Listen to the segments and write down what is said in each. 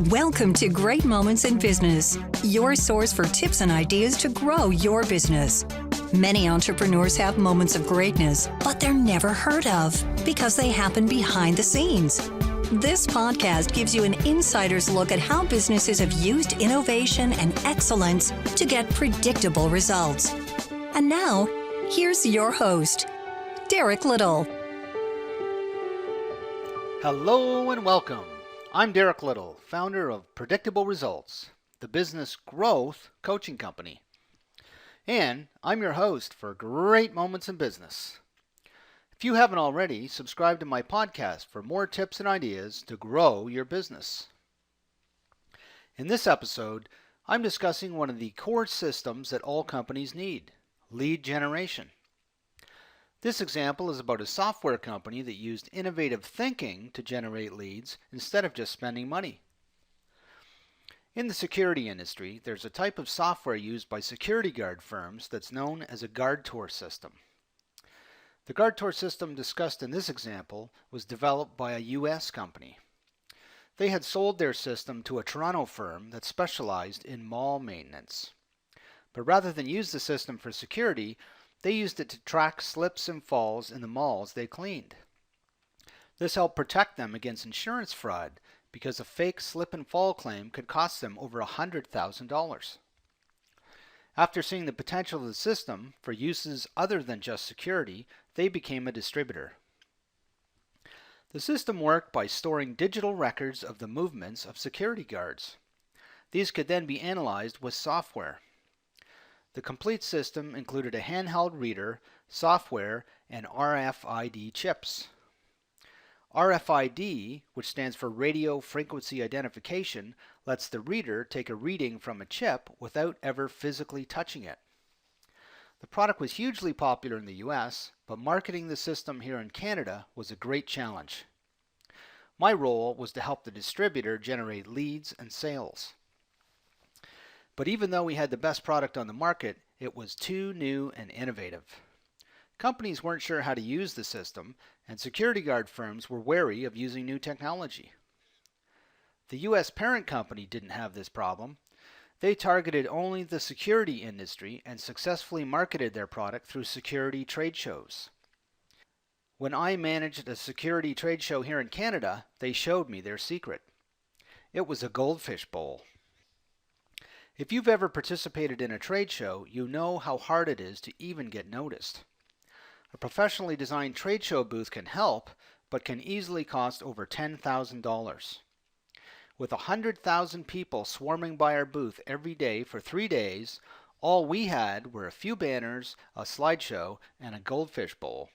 Welcome to Great Moments in Business, your source for tips and ideas to grow your business. Many entrepreneurs have moments of greatness, but they're never heard of because they happen behind the scenes. This podcast gives you an insider's look at how businesses have used innovation and excellence to get predictable results. And now, here's your host, Derek Little. Hello and welcome. I'm Derek Little, founder of Predictable Results, the business growth coaching company. And I'm your host for Great Moments in Business. If you haven't already, subscribe to my podcast for more tips and ideas to grow your business. In this episode, I'm discussing one of the core systems that all companies need, lead generation. This example is about a software company that used innovative thinking to generate leads instead of just spending money. In the security industry, there's a type of software used by security guard firms that's known as a guard tour system. The guard tour system discussed in this example was developed by a US company. They had sold their system to a Toronto firm that specialized in mall maintenance. But rather than use the system for security, they used it to track slips and falls in the malls they cleaned. This helped protect them against insurance fraud because a fake slip and fall claim could cost them over $100,000. After seeing the potential of the system for uses other than just security, they became a distributor. The system worked by storing digital records of the movements of security guards. These could then be analyzed with software. The complete system included a handheld reader, software, and RFID chips. RFID, which stands for Radio Frequency Identification, lets the reader take a reading from a chip without ever physically touching it. The product was hugely popular in the US, but marketing the system here in Canada was a great challenge. My role was to help the distributor generate leads and sales. But even though we had the best product on the market, it was too new and innovative. Companies weren't sure how to use the system, and security guard firms were wary of using new technology. The US parent company didn't have this problem. They targeted only the security industry and successfully marketed their product through security trade shows. When I managed a security trade show here in Canada, they showed me their secret. It was a Goldfish bowl. If you've ever participated in a trade show, you know how hard it is to even get noticed. A professionally designed trade show booth can help, but can easily cost over $10,000. With 100,000 people swarming by our booth every day for 3 days, all we had were a few banners, a slideshow, and a Goldfish bowl.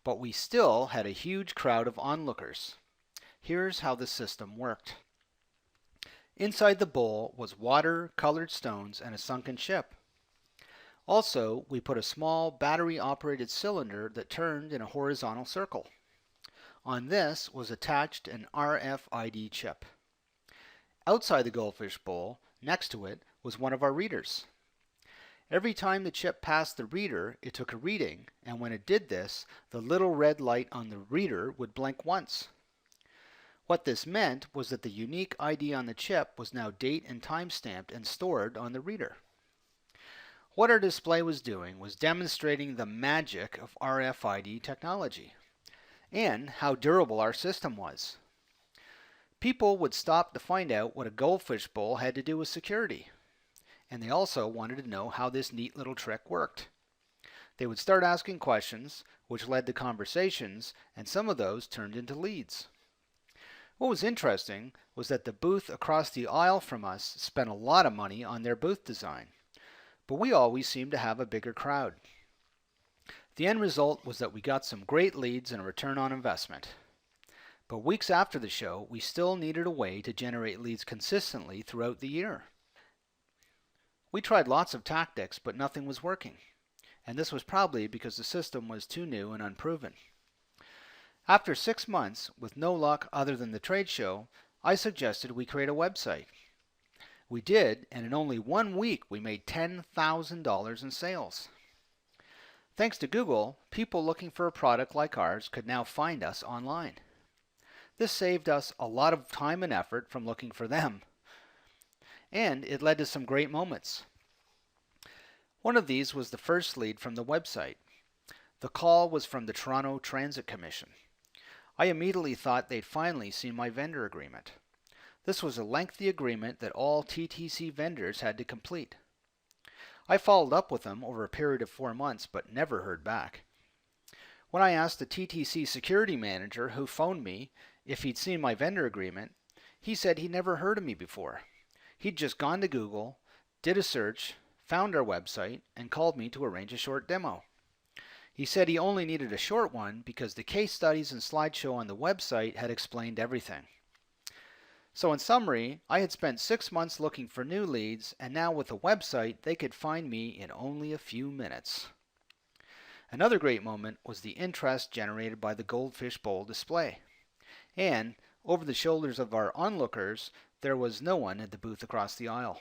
But we still had a huge crowd of onlookers. Here's how the system worked. Inside the bowl was water, colored stones, and a sunken ship. Also, we put a small battery-operated cylinder that turned in a horizontal circle. On this was attached an RFID chip. Outside the Goldfish bowl, next to it, was one of our readers. Every time the chip passed the reader, it took a reading, and when it did this, the little red light on the reader would blink once. What this meant was that the unique ID on the chip was now date and time stamped and stored on the reader. What our display was doing was demonstrating the magic of RFID technology and how durable our system was. People would stop to find out what a Goldfish bowl had to do with security, and they also wanted to know how this neat little trick worked. They would start asking questions, which led to conversations, and some of those turned into leads. What was interesting was that the booth across the aisle from us spent a lot of money on their booth design, but we always seemed to have a bigger crowd. The end result was that we got some great leads and a return on investment. But weeks after the show, we still needed a way to generate leads consistently throughout the year. We tried lots of tactics, but nothing was working, and this was probably because the system was too new and unproven. After 6 months, with no luck other than the trade show, I suggested we create a website. We did, and in only 1 week we made $10,000 in sales. Thanks to Google, people looking for a product like ours could now find us online. This saved us a lot of time and effort from looking for them. And it led to some great moments. One of these was the first lead from the website. The call was from the Toronto Transit Commission. I immediately thought they'd finally seen my vendor agreement. This was a lengthy agreement that all TTC vendors had to complete. I followed up with them over a period of 4 months, but never heard back. When I asked the TTC security manager who phoned me if he'd seen my vendor agreement, he said he'd never heard of me before. He'd just gone to Google, did a search, found our website, and called me to arrange a short demo. He said he only needed a short one because the case studies and slideshow on the website had explained everything. So in summary, I had spent 6 months looking for new leads, and now with the website, they could find me in only a few minutes. Another great moment was the interest generated by the Goldfish Bowl display. And over the shoulders of our onlookers, there was no one at the booth across the aisle.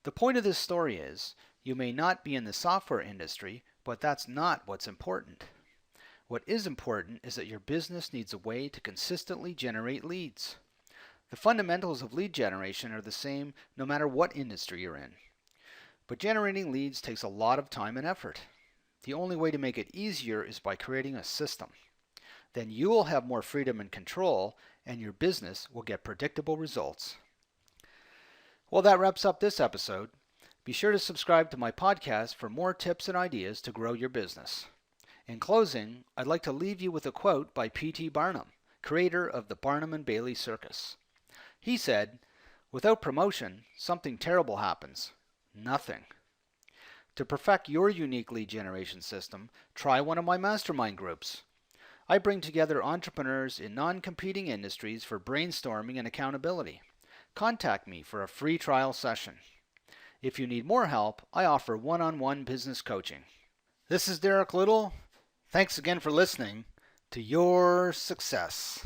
The point of this story is, you may not be in the software industry, but that's not what's important. What is important is that your business needs a way to consistently generate leads. The fundamentals of lead generation are the same no matter what industry you're in. But generating leads takes a lot of time and effort. The only way to make it easier is by creating a system. Then you will have more freedom and control, and your business will get predictable results. Well, that wraps up this episode. Be sure to subscribe to my podcast for more tips and ideas to grow your business. In closing, I'd like to leave you with a quote by P.T. Barnum, creator of the Barnum and Bailey Circus. He said, "Without promotion, something terrible happens. Nothing." To perfect your unique lead generation system, try one of my mastermind groups. I bring together entrepreneurs in non-competing industries for brainstorming and accountability. Contact me for a free trial session. If you need more help, I offer one-on-one business coaching. This is Derek Little. Thanks again for listening to Your Success.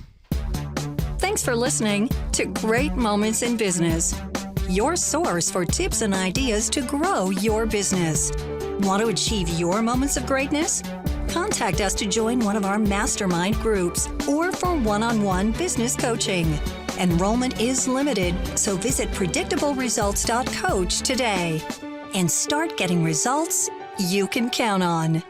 Thanks for listening to Great Moments in Business, your source for tips and ideas to grow your business. Want to achieve your moments of greatness? Contact us to join one of our mastermind groups or for one-on-one business coaching. Enrollment is limited, so visit predictableresults.coach today and start getting results you can count on.